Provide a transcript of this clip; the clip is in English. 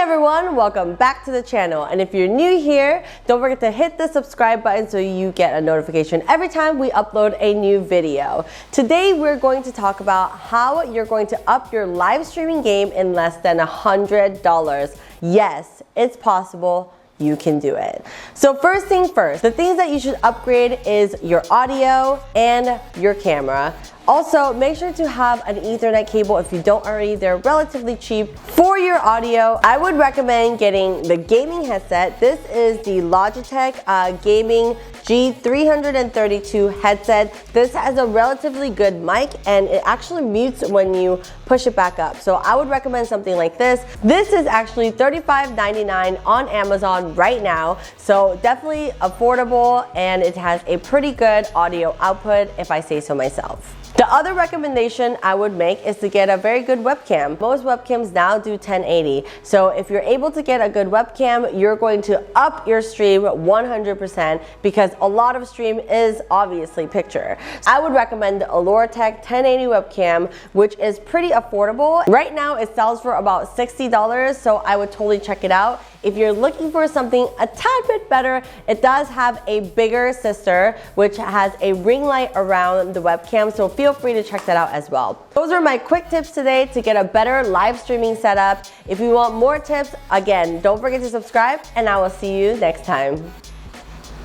Hi everyone, welcome back to the channel, and if you're new here, don't forget to hit the subscribe button so you get a notification every time we upload a new video. Today we're going to talk about how you're going to up your live streaming game in less than $100. Yes, it's possible. You can do it. So first thing first, the things that you should upgrade is your audio and your camera. Also, make sure to have an Ethernet cable if you don't already. They're relatively cheap. For your audio, I would recommend getting the gaming headset. This is the Logitech Gaming G332 headset. This has a relatively good mic and it actually mutes when you push it back up. So I would recommend something like this. This is actually $35.99 on Amazon right now. So definitely affordable, and it has a pretty good audio output if I say so myself. The other recommendation I would make is to get a very good webcam. Most webcams now do 1080. So if you're able to get a good webcam, you're going to up your stream 100% because a lot of stream is obviously picture. I would recommend the Tech 1080 webcam, which is pretty affordable. Right now it sells for about $60, so I would totally check it out. If you're looking for something a tad bit better, it does have a bigger sister, which has a ring light around the webcam, so feel free to check that out as well. Those are my quick tips today to get a better live streaming setup. If you want more tips, again, don't forget to subscribe, and I will see you next time.